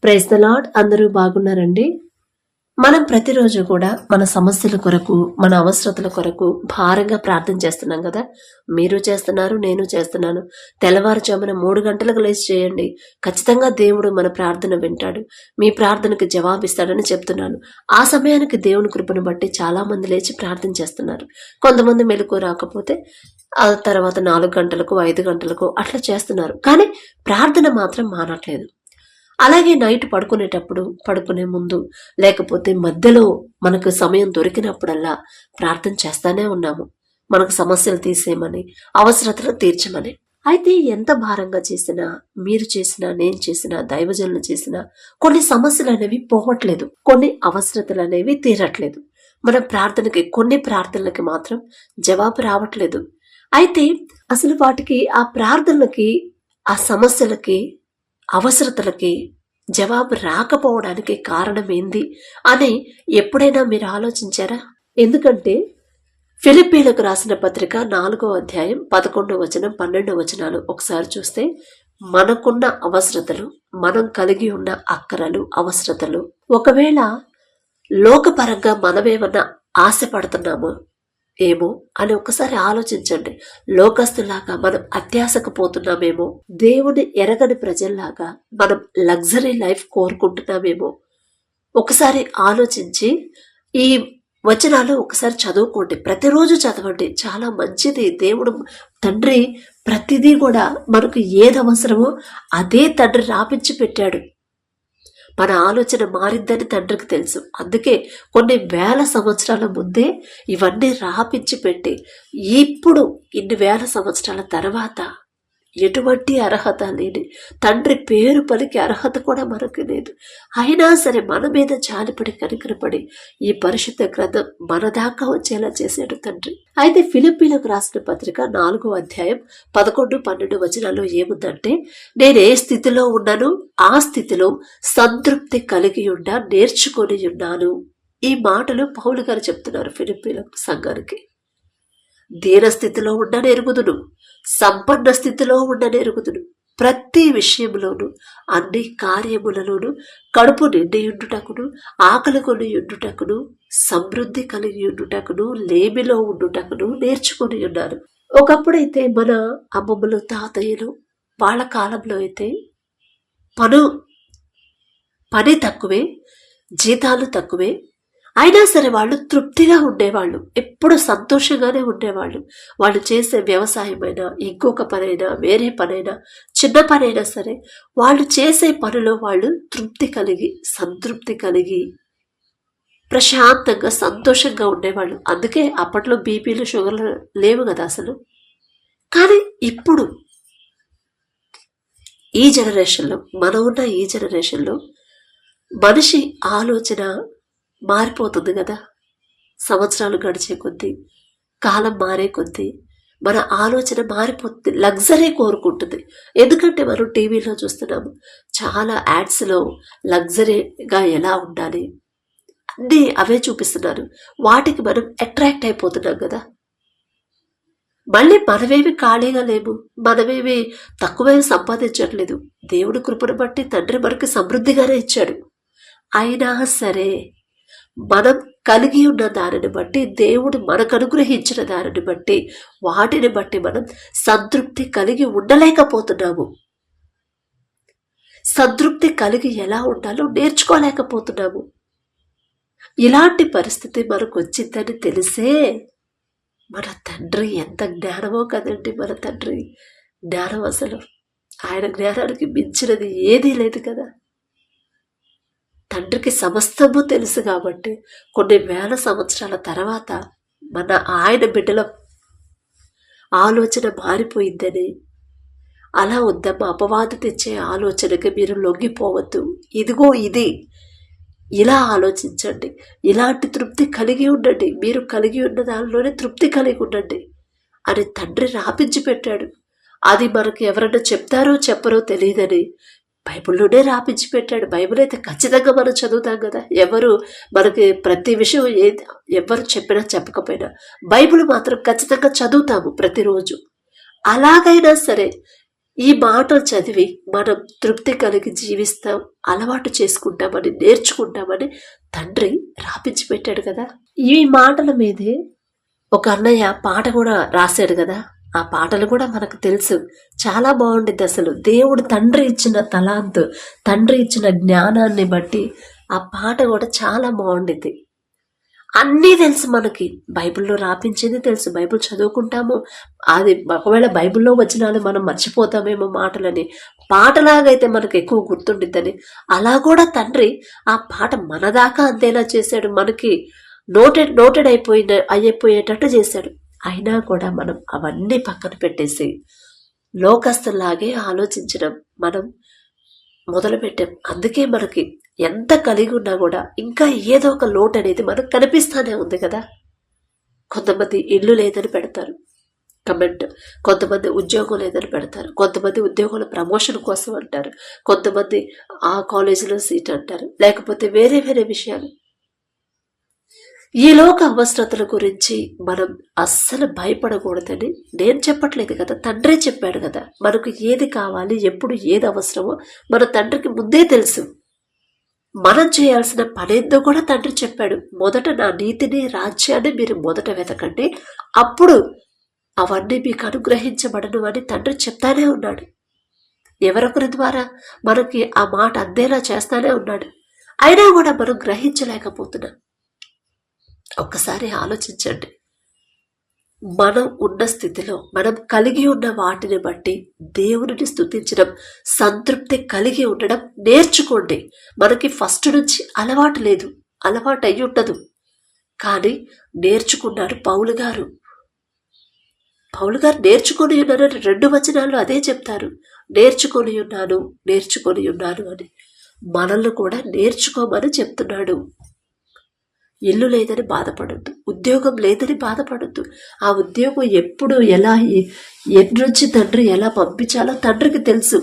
Praise the lord. అందరూ బాగున్నారండి. మనం ప్రతిరోజు కూడా మన సమస్యల కొరకు, మన అవసరతల కొరకు భారంగా ప్రార్థన చేస్తున్నాం కదా. మీరు చేస్తున్నారు, నేను చేస్తున్నాను. తెల్లవారుజామున 3 గంటలకు లేచి చేయండి. ఖచ్చితంగా దేవుడు మన ప్రార్థన వింటాడు, మీ ప్రార్థనకు జవాబిస్తాడని చెప్తున్నాను. ఆ సమయానికి దేవుని కృపను బట్టి చాలా మంది లేచి ప్రార్థన చేస్తున్నారు. కొంతమంది మెలకు రాకపోతే ఆ తర్వాత 4 గంటలకు, 5 గంటలకు అట్లా చేస్తున్నారు. కానీ ప్రార్థన మాత్రం మానట్లేదు. అలాగే నైట్ పడుకునేటప్పుడు, పడుకునే ముందు, లేకపోతే మధ్యలో మనకు సమయం దొరికినప్పుడల్లా ప్రార్థన చేస్తానే ఉన్నాము. మనకు సమస్యలు తీసేయమని, అవసరతలు తీర్చమని. అయితే ఎంత భారంగా చేసినా, మీరు చేసినా, నేను చేసినా, దైవజనులు చేసినా కొన్ని సమస్యలు అనేవి పోవట్లేదు, కొన్ని అవసరతలు అనేవి తీరట్లేదు. మన ప్రార్థనకి, కొన్ని ప్రార్థనలకి మాత్రం జవాబు రావట్లేదు. అయితే అసలు వాటికి, ఆ ప్రార్థనలకి, ఆ సమస్యలకి, అవసరతలకి జవాబు రాకపోవడానికి కారణం ఏంది అని ఎప్పుడైనా మీరు ఆలోచించారా? ఎందుకంటే ఫిలిప్పీలకు రాసిన పత్రిక 4వ అధ్యాయం 11వ వచనం, 12వ వచనాలు ఒకసారి చూస్తే, మనకున్న అవసరతలు, మనం కలిగి ఉన్న అక్కరలు, అవసరతలు, ఒకవేళ లోకపరంగా మనమేమన్నా ఆశపడుతున్నామో ఏమో అని ఒకసారి ఆలోచించండి. లోకస్తులాగా మనం అత్యాశకు పోతున్నామేమో, దేవుని ఎరగని ప్రజల్లాగా మనం లగ్జరీ లైఫ్ కోరుకుంటున్నామేమో ఒకసారి ఆలోచించి ఈ వచనాలు ఒకసారి చదువుకోండి. ప్రతిరోజు చదవండి, చాలా మంచిది. దేవుడు తండ్రి ప్రతిదీ కూడా మనకు ఏది అవసరమో అదే తండ్రి రాపించి పెట్టాడు. మన ఆలోచన మారిందని తండ్రికి తెలుసు. అందుకే కొన్ని వేల సంవత్సరాల ముందే ఇవన్నీ రాపించి పెట్టి, ఇప్పుడు ఇన్ని వేల సంవత్సరాల తర్వాత ఎటువంటి అర్హత లేని తండ్రి పేరు పలికి అర్హత కూడా మనకు లేదు. అయినా సరే మన మీద జాలిపడి, కనికరపడి ఈ పరిశుద్ధ గ్రంథం మన దాకా వచ్చేలా చేశాడు తండ్రి. అయితే ఫిలిప్పీలకు రాసిన పత్రిక 4వ అధ్యాయం 11, 12 వచనాల్లో ఏముందంటే, నేను ఏ స్థితిలో ఉన్నానో ఆ స్థితిలో సంతృప్తి కలిగి ఉండా నేర్చుకొని ఉన్నాను. ఈ మాటలు పౌలు గారు చెప్తున్నారు ఫిలిప్పీలకు సంఘానికి. దీన స్థితిలో ఉండని ఎరుగుదును, సంపన్న స్థితిలో ఉండని ఎరుగుదును, ప్రతి విషయంలోనూ, అన్ని కార్యములలోనూ కడుపు నిండి ఉండుటకును, ఆకలి కొని ఉండుటకును, సమృద్ధి కలిగి ఉండుటకును, లేమిలో ఉండుటకును నేర్చుకొని ఉన్నారు. ఒకప్పుడైతే మన అమ్మమ్మలు, తాతయ్యలు వాళ్ళ కాలంలో అయితే పని తక్కువే, జీతాలు తక్కువే, అయినా సరే వాళ్ళు తృప్తిగా ఉండేవాళ్ళు, ఎప్పుడు సంతోషంగానే ఉండేవాళ్ళు. వాళ్ళు చేసే వ్యవసాయమైనా, ఇంకొక పనైనా, వేరే పనైనా, చిన్న పనైనా సరే వాళ్ళు చేసే పనిలో వాళ్ళు తృప్తి కలిగి, సంతృప్తి కలిగి, ప్రశాంతంగా, సంతోషంగా ఉండేవాళ్ళు. అందుకే అప్పట్లో బీపీలు, షుగర్లు లేవు కదా అసలు. కానీ ఇప్పుడు ఈ జనరేషన్లో, మనం ఉన్న ఈ జనరేషన్లో మనిషి ఆలోచన మారిపోతుంది కదా. సంవత్సరాలు గడిచే కొద్దీ, కాలం మారే కొద్దీ మన ఆలోచన మారిపోతుంది, లగ్జరీ కోరుకుంటుంది. ఎందుకంటే మనం టీవీలో చూస్తున్నాము, చాలా యాడ్స్లో లగ్జరీగా ఎలా ఉండాలి అన్నీ అవే చూపిస్తున్నారు. వాటికి మనం అట్రాక్ట్ అయిపోతున్నాం కదా. మళ్ళీ మనమేమి ఖాళీగా లేము, మనమేమి తక్కువేమి సంపాదించట్లేదు. దేవుడి కృపను బట్టి తండ్రి మనకి సమృద్ధిగానే ఇచ్చాడు. అయినా సరే మనం కలిగి ఉన్న దానిని బట్టి, దేవుడు మనకు అనుగ్రహించిన దానిని బట్టి, వాటిని బట్టి మనం సంతృప్తి కలిగి ఉండలేకపోతున్నాము. సంతృప్తి కలిగి ఎలా ఉండాలో నేర్చుకోలేకపోతున్నాము. ఇలాంటి పరిస్థితి మనకు వచ్చిందని తెలిసే మన తండ్రి ఎంత జ్ఞానమో కదండి. మన తండ్రి జ్ఞానం అసలు, ఆయన జ్ఞానానికి మించినది ఏదీ లేదు కదా. తండ్రికి సమస్తము తెలుసు కాబట్టి కొన్ని వేల సంవత్సరాల తర్వాత మన ఆయన బిడ్డల ఆలోచన మారిపోయిందని, అలా వద్దమ్మా, అపవాదు తెచ్చే ఆలోచనకి మీరు లొంగిపోవద్దు, ఇదిగో ఇది, ఇలా ఆలోచించండి, ఇలాంటి తృప్తి కలిగి ఉండండి, మీరు కలిగి ఉన్న దానిలోనే తృప్తి కలిగి ఉండండి అని తండ్రి రాపించి పెట్టాడు. అది మనకు ఎవరన్నా చెప్తారో చెప్పరో తెలియదని బైబిల్లోనే రాపించి పెట్టాడు. బైబిల్ అయితే ఖచ్చితంగా మనం చదువుతాం కదా. ఎవరు మనకి ప్రతి విషయం ఎవరు చెప్పినా చెప్పకపోయినా బైబిల్ మాత్రం ఖచ్చితంగా చదువుతాము ప్రతిరోజు. అలాగైనా సరే ఈ మాటలు చదివి మనం తృప్తి కలిగి జీవిస్తాం, అలవాటు చేసుకుంటామని, నేర్చుకుంటామని తండ్రి రాపించి పెట్టాడు కదా. ఈ మాటల మీదే ఒక అన్నయ్య పాట కూడా రాశాడు కదా. ఆ పాటలు కూడా మనకు తెలుసు. చాలా బాగుండిద్ది. అసలు దేవుడు తండ్రి ఇచ్చిన తలాంతు, తండ్రి ఇచ్చిన జ్ఞానాన్ని బట్టి ఆ పాట కూడా చాలా బాగుండిద్ది. అన్నీ తెలుసు మనకి. బైబిల్లో రాపించింది తెలుసు, బైబిల్ చదువుకుంటాము. అది ఒకవేళ బైబిల్లో వచనాలు మనం మర్చిపోతామేమో మాటలని, పాటలాగైతే మనకు ఎక్కువ గుర్తుండిద్దని అలా కూడా తండ్రి ఆ పాట మన దాకా అంతేలా చేశాడు. మనకి నోటెడ్ అయిపోయేటట్టు చేశాడు. అయినా కూడా మనం అవన్నీ పక్కన పెట్టేసి లోకస్తులాగే ఆలోచించడం మనం మొదలుపెట్టాం. అందుకే మనకి ఎంత కలిగి ఉన్నా కూడా ఇంకా ఏదో ఒక లోటు అనేది మనకు కనిపిస్తానే ఉంది కదా. కొంతమంది ఇల్లు లేదని పెడతారు కమెంట్, కొంతమంది ఉద్యోగం లేదని పెడతారు, కొంతమంది ఉద్యోగంలో ప్రమోషన్ కోసం అంటారు, కొంతమంది ఆ కాలేజీలో సీట్ అంటారు, లేకపోతే వేరే వేరే విషయాలు. ఈ లోక అవసరతల గురించి మనం అస్సలు భయపడకూడదని నేను చెప్పట్లేదు కదా, తండ్రే చెప్పాడు కదా. మనకు ఏది కావాలి, ఎప్పుడు ఏది అవసరమో మన తండ్రికి ముందే తెలుసు. మనం చేయాల్సిన పనేందో కూడా తండ్రి చెప్పాడు. మొదట నా నీతిని, రాజ్యాన్ని మీరు మొదట వెతకండి, అప్పుడు అవన్నీ మీకు అనుగ్రహించబడను అని తండ్రి చెప్తానే ఉన్నాడు. ఎవరొకరి ద్వారా మనకి ఆ మాట అందేలా చేస్తానే ఉన్నాడు. అయినా కూడా మనం గ్రహించలేకపోతున్నాం. ఒక్కసారి ఆలోచించండి. మనం ఉన్న స్థితిలో మనం కలిగి ఉన్న వాటిని బట్టి దేవుడిని స్తుతించడం, సంతృప్తి కలిగి ఉండడం నేర్చుకోండి. మనకి ఫస్ట్ నుంచి అలవాటు లేదు, అలవాటు అయి ఉండదు, కానీ నేర్చుకున్నారు పౌలు గారు. నేర్చుకొని ఉన్నారని 2 వచనాల్లో అదే చెప్తారు. నేర్చుకొని ఉన్నాను అని మనల్ని కూడా నేర్చుకోమని చెప్తున్నాడు. ఇల్లు లేదని బాధపడద్దు, ఉద్యోగం లేదని బాధపడద్దు. ఆ ఉద్యోగం ఎప్పుడు ఎలా ఎన్నుంచి తండ్రి ఎలా పంపించాలో తండ్రికి తెలుసు.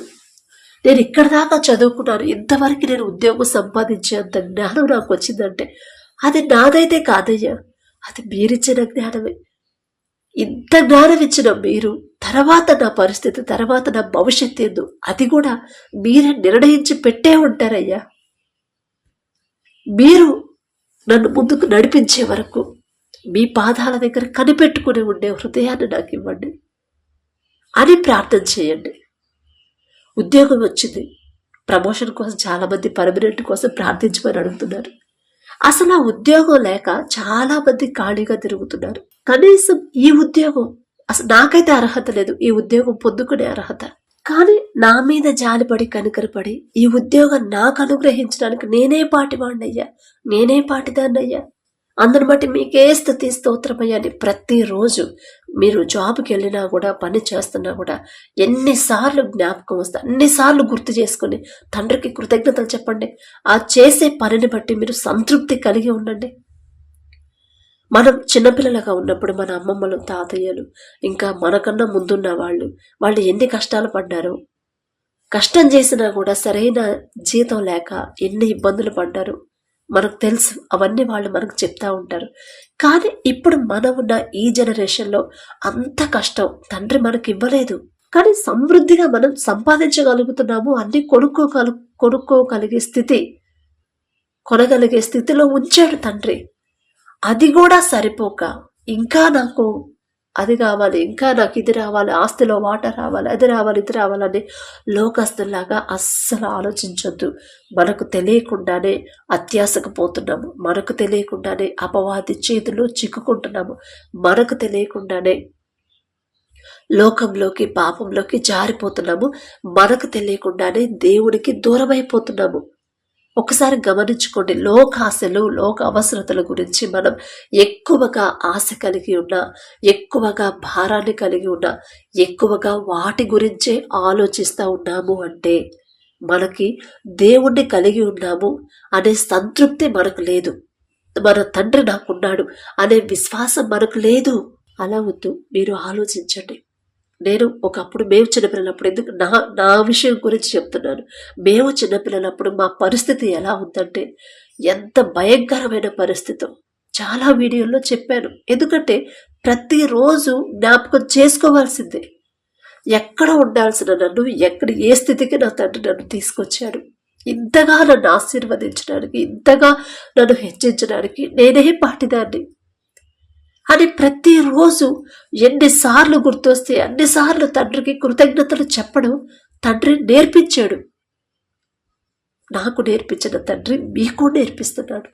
నేను ఇక్కడ దాకా చదువుకున్నాను, ఇంతవరకు నేను ఉద్యోగం సంపాదించేంత జ్ఞానం నాకు వచ్చిందంటే అది నాదైతే కాదయ్యా, అది మీరిచ్చిన జ్ఞానమే. ఇంత జ్ఞానం ఇచ్చిన మీరు తర్వాత నా పరిస్థితి, తర్వాత నా భవిష్యత్తు ఏందో అది కూడా మీరే నిర్ణయించి పెట్టే ఉంటారయ్యా. మీరు నన్ను ముందుకు నడిపించే వరకు మీ పాదాల దగ్గర కనిపెట్టుకుని ఉండే హృదయాన్ని నాకు ఇవ్వండి అని ప్రార్థన చేయండి. ఉద్యోగం వచ్చింది, ప్రమోషన్ కోసం చాలామంది పర్మనెంట్ కోసం ప్రార్థించమని అడుగుతున్నారు. అసలు ఆ ఉద్యోగం లేక చాలా మంది ఖాళీగా తిరుగుతున్నారు. కనీసం ఈ ఉద్యోగం అసలు నాకైతే అర్హత లేదు, ఈ ఉద్యోగం పొందుకునే అర్హత, కానీ నా మీద జాలిపడి కనికరపడి ఈ ఉద్యోగం నాకు అనుగ్రహించడానికి నేనే పాటివాడినయ్యా, నేనే పాటిదాన్నయ్యా, అందరి బట్టి మీకే స్తుతి స్తోత్రమయ్యా అని ప్రతిరోజు మీరు జాబ్కి వెళ్ళినా కూడా, పని చేస్తున్నా కూడా ఎన్నిసార్లు జ్ఞాపకం వస్తే అన్నిసార్లు గుర్తు చేసుకుని తండ్రికి కృతజ్ఞతలు చెప్పండి. ఆ చేసే పనిని బట్టి మీరు సంతృప్తి కలిగి ఉండండి. మనం చిన్నపిల్లలుగా ఉన్నప్పుడు మన అమ్మమ్మలు, తాతయ్యలు, ఇంకా మనకన్నా ముందున్న వాళ్ళు ఎన్ని కష్టాలు పడ్డారో, కష్టం చేసినా కూడా సరైన జీతం లేక ఎన్ని ఇబ్బందులు పడ్డారు మనకు తెలుసు. అవన్నీ వాళ్ళు మనకు చెప్తా ఉంటారు. కానీ ఇప్పుడు మనం ఉన్న ఈ జనరేషన్లో అంత కష్టం తండ్రి మనకి ఇవ్వలేదు, కానీ సమృద్ధిగా మనం సంపాదించగలుగుతున్నాము. అన్ని కొనుక్కోగలిగే స్థితి, కొనగలిగే స్థితిలో ఉంచాడు తండ్రి. అది కూడా సరిపోక ఇంకా నాకు అది కావాలి, ఇంకా నాకు ఇది రావాలి, ఆస్తిలో వాటా రావాలి, అది రావాలి, ఇది రావాలని లోకస్తుల్లాగా అస్సలు ఆలోచించొద్దు. మనకు తెలియకుండానే అత్యాశకు పోతున్నాము, మనకు తెలియకుండానే అపవాది చేతిలో చిక్కుకుంటున్నాము, మనకు తెలియకుండానే లోకంలోకి, పాపంలోకి జారిపోతున్నాము, మనకు తెలియకుండానే దేవుడికి దూరమైపోతున్నాము. ఒకసారి గమనించుకోండి. లోకాశలు, లోక అవసరతల గురించి మనం ఎక్కువగా ఆశ కలిగి ఉన్నా, ఎక్కువగా భారాన్ని కలిగి ఉన్నా, ఎక్కువగా వాటి గురించే ఆలోచిస్తూ ఉన్నాము అంటే మనకి దేవుణ్ణి కలిగి ఉన్నాము అనే సంతృప్తి మనకు లేదు. మన తండ్రి నాకున్నాడు అనే విశ్వాసం మనకు లేదు. అలా వద్దు, మీరు ఆలోచించండి. నేను ఒకప్పుడు మేము చిన్నపిల్లలప్పుడు, ఎందుకు నా విషయం గురించి చెప్తున్నాను, మేము చిన్నపిల్లలప్పుడు మా పరిస్థితి ఎలా ఉందంటే ఎంత భయంకరమైన పరిస్థితి చాలా వీడియోల్లో చెప్పాను. ఎందుకంటే ప్రతిరోజు జ్ఞాపకం చేసుకోవాల్సిందే. ఎక్కడ ఉండాల్సిన నన్ను ఎక్కడ ఏ స్థితికి నా తండ్రి నన్ను తీసుకొచ్చాడు. ఇంతగా నన్ను ఆశీర్వదించడానికి, ఇంతగా నన్ను హెచ్చించడానికి నేనే పాటిదాన్ని అని ప్రతిరోజు ఎన్నిసార్లు గుర్తొస్తే అన్నిసార్లు తండ్రికి కృతజ్ఞతలు చెప్పడం తండ్రి నేర్పించాడు. నాకు నేర్పించిన తండ్రి మీకు నేర్పిస్తున్నాడు.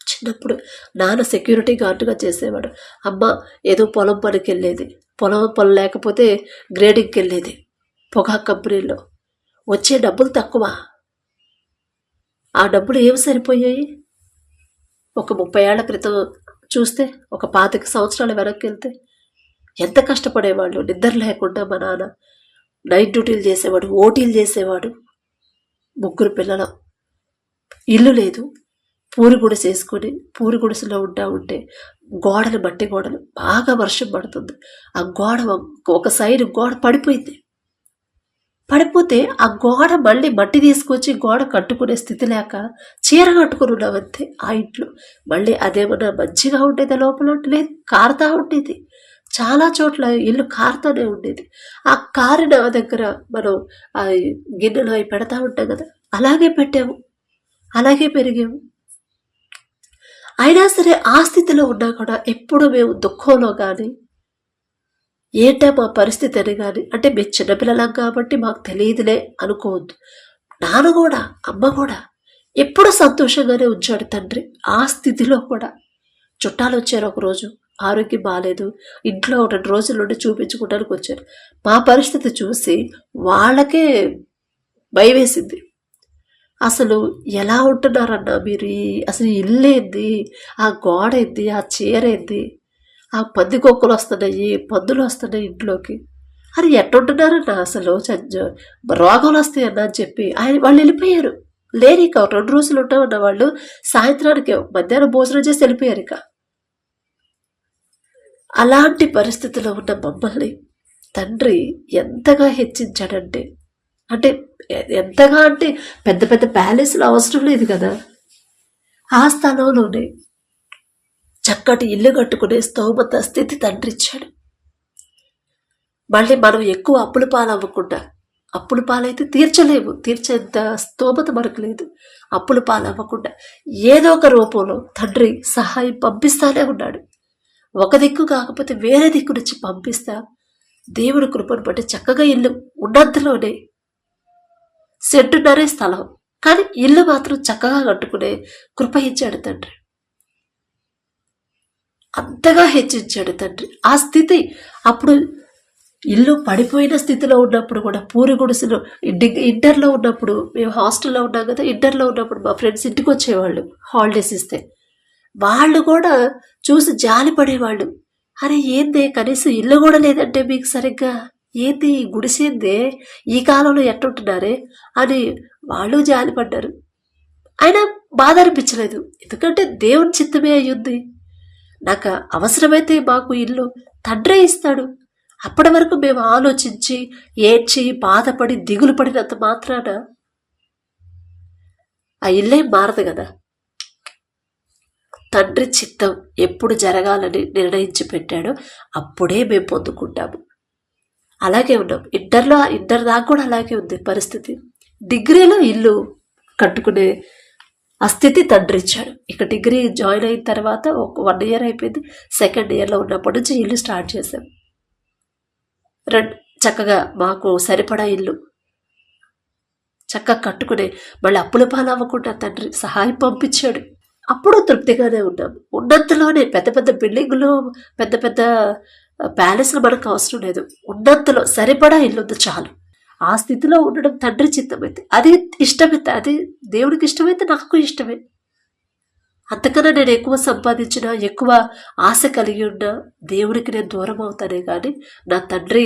చిన్నప్పుడు నాన్న సెక్యూరిటీ గార్డుగా చేసేవాడు. అమ్మ ఏదో పొలం పనికి వెళ్ళేది. పొలం లేకపోతే గ్రేడింగ్కి వెళ్ళేది పొగాకు కంపెనీలో. వచ్చే డబ్బులు తక్కువ. ఆ డబ్బులు ఏమి సరిపోయాయి? ఒక 30 ఏళ్ల క్రితం చూస్తే, ఒక 25 సంవత్సరాల వెనక్కి వెళ్తే ఎంత కష్టపడేవాళ్ళు. నిద్ర లేకుండా మా నాన్న నైట్ డ్యూటీలు చేసేవాడు, ఓటీలు చేసేవాడు. 3 పిల్లలు, ఇల్లు లేదు. పూరి గుడిసె వేసుకొని పూరి గుడిసెలో ఉంటే గోడలు, మట్టి గోడలు, బాగా వర్షం పడుతుంది. ఆ గోడ ఒక సైడ్ గోడ పడిపోతే ఆ గోడ మళ్ళీ మట్టి తీసుకొచ్చి గోడ కట్టుకునే స్థితి లేక చీర కట్టుకుని ఉన్నామంతే ఆ ఇంట్లో. మళ్ళీ అదేమన్నా మంచిగా ఉండేది లోపల? లేదు, కారుతా ఉండేది. చాలా చోట్ల ఇల్లు కారుతూనే ఉండేది. ఆ కారిన దగ్గర మనం ఆ గిన్నెలు అవి పెడతా ఉంటాం కదా, అలాగే పెట్టాము, అలాగే పెరిగాము. అయినా సరే ఆ స్థితిలో ఉన్నా కూడా ఎప్పుడు మేము దుఃఖంలో కానీ, ఏంటో మా పరిస్థితి అని కానీ, అంటే మేము చిన్నపిల్లలం కాబట్టి మాకు తెలియదులే అనుకోవద్దు. నాన్న కూడా, అమ్మ కూడా ఎప్పుడు సంతోషంగానే ఉంచాడు తండ్రి. ఆ స్థితిలో కూడా చుట్టాలు వచ్చారు. ఒకరోజు ఆరోగ్యం బాగాలేదు, ఇంట్లో 2 రోజుల నుండి చూపించుకోవడానికి వచ్చారు. మా పరిస్థితి చూసి వాళ్ళకే భయం వేసింది. అసలు ఎలా ఉంటున్నారన్నా మీరు? అసలు ఇల్లు ఏంది, ఆ గోడ ఏంది, ఆ చీర ఏంది, ఆ పందికొక్కులు వస్తున్నాయి, పందులు వస్తున్నాయి ఇంట్లోకి, అది ఎట్టుంటున్నారన్నా? అసలు రోగాలు వస్తాయన్నా అని చెప్పి వాళ్ళు వెళ్ళిపోయారు. లేరు ఇక. 2 రోజులు ఉంటామన్న వాళ్ళు సాయంత్రానికి మధ్యాహ్నం భోజనం చేసి వెళ్ళిపోయారు. ఇక అలాంటి పరిస్థితిలో ఉన్న మమ్మల్ని తండ్రి ఎంతగా హెచ్చించాడంటే, అంటే ఎంతగా అంటే పెద్ద పెద్ద ప్యాలెస్లు అవసరం లేదు కదా. ఆ స్థలంలోనే చక్కటి ఇల్లు కట్టుకునే స్తోమత స్థితి తండ్రి ఇచ్చాడు. మళ్ళీ మనం ఎక్కువ అప్పుల పాలవ్వకుండా, అప్పుల పాలైతే తీర్చలేము, తీర్చేంత స్తోమత మనకు లేదు. అప్పుల పాలవ్వకుండా ఏదో ఒక రూపంలో తండ్రి సహాయం పంపిస్తానే ఉన్నాడు. ఒక దిక్కు కాకపోతే వేరే దిక్కు నుంచి పంపిస్తా దేవుడి కృపను బట్టి చక్కగా ఇల్లు ఉన్నంతలోనే, సెంటున్నరే స్థలం కానీ ఇల్లు మాత్రం చక్కగా కట్టుకునే కృప ఇచ్చాడు తండ్రి. అంతగా హెచ్చించాడు తండ్రి. ఆ స్థితి అప్పుడు ఇల్లు పడిపోయిన స్థితిలో ఉన్నప్పుడు కూడా, పూరి గుడిసెలో ఇంటర్లో ఉన్నప్పుడు, మేము హాస్టల్లో ఉన్నాం కదా, ఇంటర్లో ఉన్నప్పుడు మా ఫ్రెండ్స్ ఇంటికి వచ్చేవాళ్ళు హాలిడేస్ ఇస్తే. వాళ్ళు కూడా చూసి జాలి పడేవాళ్ళు. అరే ఏందే, కనీసం ఇల్లు కూడా లేదంటే మీకు సరిగ్గా, ఏంది గుడిసేందే, ఈ కాలంలో ఎట్టుంటున్నారే అని వాళ్ళు జాలి పడ్డారు. అయినా బాధ అనిపించలేదు, ఎందుకంటే దేవుని చిత్తమే అయ్యుంది. నాకు అవసరమైతే మాకు ఇల్లు తండ్రే ఇస్తాడు. అప్పటి వరకు మేము ఆలోచించి ఏడ్చి బాధపడి దిగులు పడినంత మాత్రాన ఆ ఇల్లే మారదు కదా. తండ్రి చిత్తం ఎప్పుడు జరగాలని నిర్ణయించి పెట్టాడో అప్పుడే మేము పొందుకుంటాము. అలాగే ఉన్నాం. ఇంటర్ దాకా కూడా అలాగే ఉంది పరిస్థితి. డిగ్రీలో ఇల్లు కట్టుకునే ఆ స్థితి తండ్రి ఇచ్చాడు. ఇక డిగ్రీ జాయిన్ అయిన తర్వాత ఒక 1 ఇయర్ అయిపోయింది. 2nd ఇయర్లో ఉన్నప్పటి నుంచి ఇల్లు స్టార్ట్ చేసాం. చక్కగా మాకు సరిపడా ఇల్లు చక్కగా కట్టుకునే, మళ్ళీ అప్పుల పాలు అవ్వకుండా తండ్రి సహాయం పంపించాడు. అప్పుడు తృప్తిగానే ఉన్నాం. ఉన్నంతలోనే పెద్ద పెద్ద బిల్డింగులు, పెద్ద పెద్ద ప్యాలెస్లు మనకు అవసరం లేదు. ఉన్నంతలో సరిపడా ఇల్లు చాలు. ఆ స్థితిలో ఉండడం తండ్రి చిత్తమైతే, అది ఇష్టమైతే, అది దేవుడికి ఇష్టమైతే నాకు ఇష్టమే. అంతకన్నా నేను ఎక్కువ సంపాదించినా, ఎక్కువ ఆశ కలిగి ఉన్నా దేవుడికి నేను దూరం అవుతానే కానీ నా తండ్రి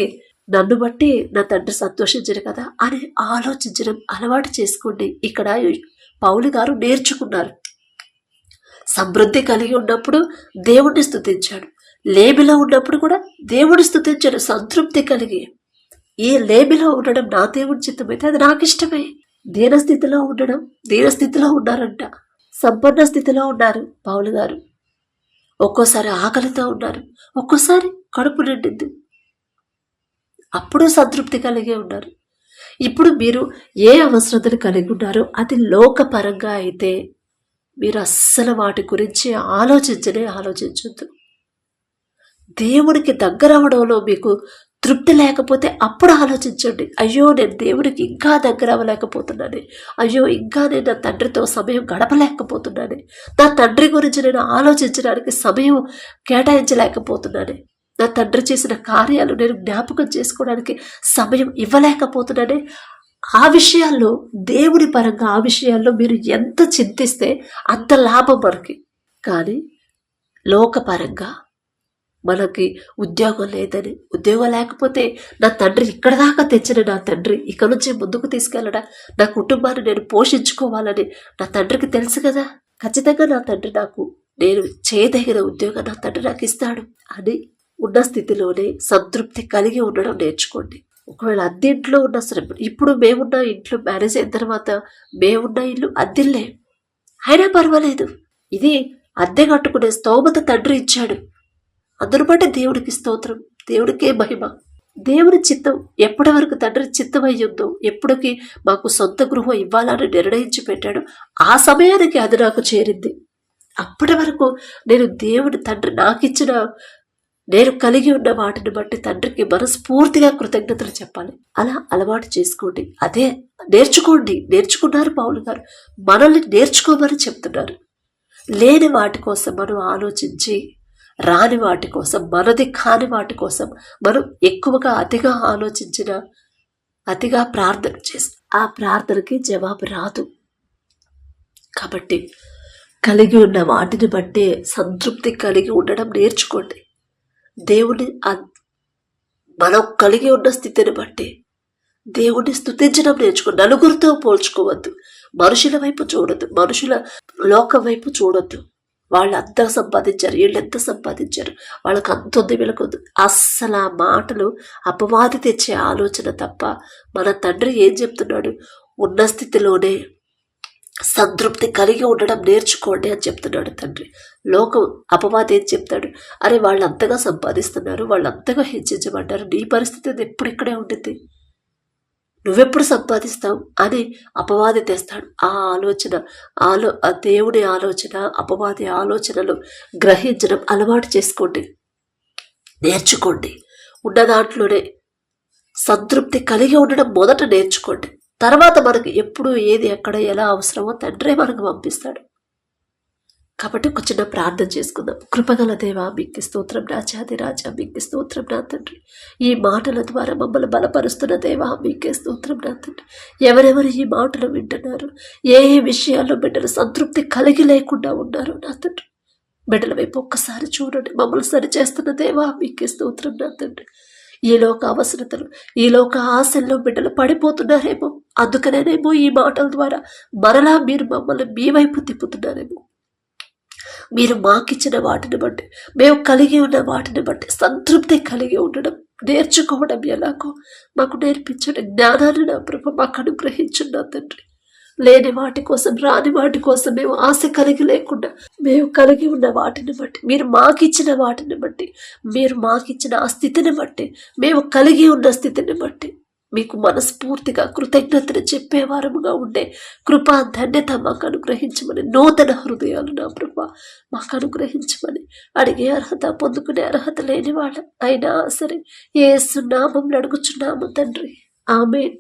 నన్ను బట్టి నా తండ్రి సంతోషించరు కదా అని ఆలోచించడం అలవాటు చేసుకోండి. ఇక్కడ పౌలు గారు నేర్చుకున్నారు. సమృద్ధి కలిగి ఉన్నప్పుడు దేవుడిని స్తుతించాడు, లేమిలో ఉన్నప్పుడు కూడా దేవుడిని స్తుతించాడు. సంతృప్తి కలిగి, ఈ లేమిలో ఉండడం నా దేవుడి చిత్తమైతే అది నాకు ఇష్టమే. దీనస్థితిలో ఉండడం, దీనస్థితిలో ఉన్నారంట, సంపన్న స్థితిలో ఉన్నారు పౌలు గారు. ఒక్కోసారి ఆకలితో ఉన్నారు, ఒక్కోసారి కడుపు నిండింది. అప్పుడు సంతృప్తి కలిగి ఉన్నారు. ఇప్పుడు మీరు ఏ అవసరతను కలిగి ఉన్నారో అది లోకపరంగా అయితే మీరు అస్సలు వాటి గురించి ఆలోచించొద్దు. దేవుడికి దగ్గర అవడంలో మీకు తృప్తి లేకపోతే అప్పుడు ఆలోచించండి. అయ్యో, నేను దేవుడికి ఇంకా దగ్గర అవ్వలేకపోతున్నాను, అయ్యో ఇంకా నేను నా తండ్రితో సమయం గడపలేకపోతున్నాను, నా తండ్రి గురించి నేను ఆలోచించడానికి సమయం కేటాయించలేకపోతున్నాను, నా తండ్రి చేసిన కార్యాలు నేను జ్ఞాపకం చేసుకోవడానికి సమయం ఇవ్వలేకపోతున్నానే. ఆ విషయాల్లో, దేవుడి పరంగా ఆ విషయాల్లో మీరు ఎంత చింతిస్తే అంత లాభం మనకి. కానీ లోకపరంగా మనకి ఉద్యోగం లేదని, ఉద్యోగం లేకపోతే నా తండ్రి ఇక్కడ దాకా తెచ్చిన నా తండ్రి ఇక నుంచి ముందుకు తీసుకెళ్ళడా, నా కుటుంబాన్ని నేను పోషించుకోవాలని నా తండ్రికి తెలుసు కదా, ఖచ్చితంగా నా తండ్రి నాకు నేను చేయదగిన ఉద్యోగం నా తండ్రి నాకు ఇస్తాడు అని ఉన్న స్థితిలోనే సంతృప్తి కలిగి ఉండడం నేర్చుకోండి. ఒకవేళ అద్దెంట్లో ఉన్న సరే, ఇప్పుడు మేమున్న ఇంట్లో మ్యారేజ్ అయిన తర్వాత మేమున్న ఇల్లు అద్దెల్లే, అయినా పర్వాలేదు, ఇది అద్దె కట్టుకునే స్తోమత తండ్రి ఇచ్చాడు, అందును బట్టి దేవుడికి స్తోత్రం, దేవుడికే మహిమ. దేవుని చిత్తం ఎప్పటి వరకు తండ్రి చిత్తం అయ్యిందో, ఎప్పటికీ మాకు సొంత గృహం ఇవ్వాలని నిర్ణయించి పెట్టాడు, ఆ సమయానికి అది నాకు చేరింది. అప్పటి వరకు నేను దేవుడి తండ్రి నాకు ఇచ్చిన, నేను కలిగి ఉన్న వాటిని బట్టి తండ్రికి మనస్ఫూర్తిగా కృతజ్ఞతలు చెప్పాలి. అలా అలవాటు చేసుకోండి, అదే నేర్చుకోండి. నేర్చుకున్నారు పౌలు గారు, మనల్ని నేర్చుకోమని చెప్తున్నారు. లేని వాటి కోసం మనం ఆలోచించి, రాని వాటి కోసం, మనది కాని వాటి కోసం మనం ఎక్కువగా అతిగా ఆలోచించిన, అతిగా ప్రార్థన చేసి ఆ ప్రార్థనకి జవాబు రాదు. కాబట్టి కలిగి ఉన్న వాటిని బట్టే సంతృప్తి కలిగి ఉండడం నేర్చుకోండి. దేవుని మనం కలిగి ఉన్న స్థితిని బట్టి దేవుణ్ణి స్తుతించడం నేర్చుకో. నలుగురితో పోల్చుకోవద్దు, మనుషుల వైపు చూడొద్దు, మనుషుల లోకం వైపు చూడొద్దు. వాళ్ళు అంత సంపాదించారు, వీళ్ళు ఎంత సంపాదించారు, వాళ్ళకి అంత ఉంది, వీళ్ళకొద్దు. అస్సలు ఆ మాటలు అపవాది తెచ్చే ఆలోచన తప్ప మన తండ్రి ఏం చెప్తున్నాడు, ఉన్న స్థితిలోనే సంతృప్తి కలిగి ఉండడం నేర్చుకోండి అని చెప్తున్నాడు తండ్రి. లోకం అపవాది ఏం చెప్తాడు, అరే వాళ్ళు అంతగా సంపాదిస్తున్నారు, వాళ్ళు అంతగా హెచ్చించబడ్డారు, నీ పరిస్థితి ఎప్పుడు ఇక్కడే ఉంటుంది, నువ్వెప్పుడు సంపాదిస్తావు అని అపవాది తెస్తాడు. ఆ ఆలోచన ఆ దేవుడి ఆలోచన అపవాది ఆలోచనలు గ్రహించడం అలవాటు చేసుకోండి, నేర్చుకోండి. ఉన్న దాంట్లోనే సంతృప్తి కలిగి ఉండడం మొదట నేర్చుకోండి. తర్వాత మనకు ఎప్పుడు ఏది ఎక్కడ ఎలా అవసరమో తండ్రే మనకు పంపిస్తాడు. కాబట్టి ఒక చిన్న ప్రార్థన చేసుకుందాం. కృపగల దేవా, మీకు స్తోత్రం, రాజాది రాజా, మీకు స్తోత్రం నా తండ్రి. ఈ మాటల ద్వారా మమ్మల్ని బలపరుస్తున్న దేవా, మీకే స్తోత్రం నా తండ్రి. ఎవరెవరు ఈ మాటలు వింటున్నారు, ఏ ఏ విషయాల్లో బిడ్డలు సంతృప్తి కలిగి లేకుండా ఉన్నారు నా తండ్రి, బిడ్డల వైపు ఒక్కసారి చూడండి. మమ్మల్ని సరిచేస్తున్న దేవా, మీకే స్తోత్రం నా తండ్రి. ఈ లోక అవసరతలు, ఈ లోక ఆశల్లో బిడ్డలు పడిపోతున్నారేమో, అందుకనేనేమో ఈ మాటల ద్వారా మరలా మీరు మమ్మల్ని మీ వైపు తిప్పుతున్నారేమో. మీరు మాకిచ్చిన వాటిని బట్టి, మేము కలిగి ఉన్న వాటిని బట్టి సంతృప్తి కలిగి ఉండడం నేర్చుకోవడం ఎలాగో మాకు నేర్పించండి. జ్ఞానాన్ని నా ప్రభు మాకు అనుగ్రహించున్నా తండ్రి. లేని వాటి కోసం, రాని వాటి కోసం మేము ఆశ కలిగి లేకుండా, మేము కలిగి ఉన్న వాటిని బట్టి, మీరు మాకిచ్చిన వాటిని బట్టి, మీరు మాకిచ్చిన ఆ స్థితిని బట్టి, మేము కలిగి ఉన్న స్థితిని బట్టి మీకు మనస్ఫూర్తిగా కృతజ్ఞతలు చెప్పేవారముగా ఉండే కృపా ధన్యత మాకు అనుగ్రహించమని, నూతన హృదయాలు నా ప్రభా మాకు అనుగ్రహించమని, అడిగే అర్హత, పొందుకునే అర్హత లేని వాళ్ళం అయినా సరే యేసు నామములో అడుగుచున్నాము తండ్రి. ఆమేన్.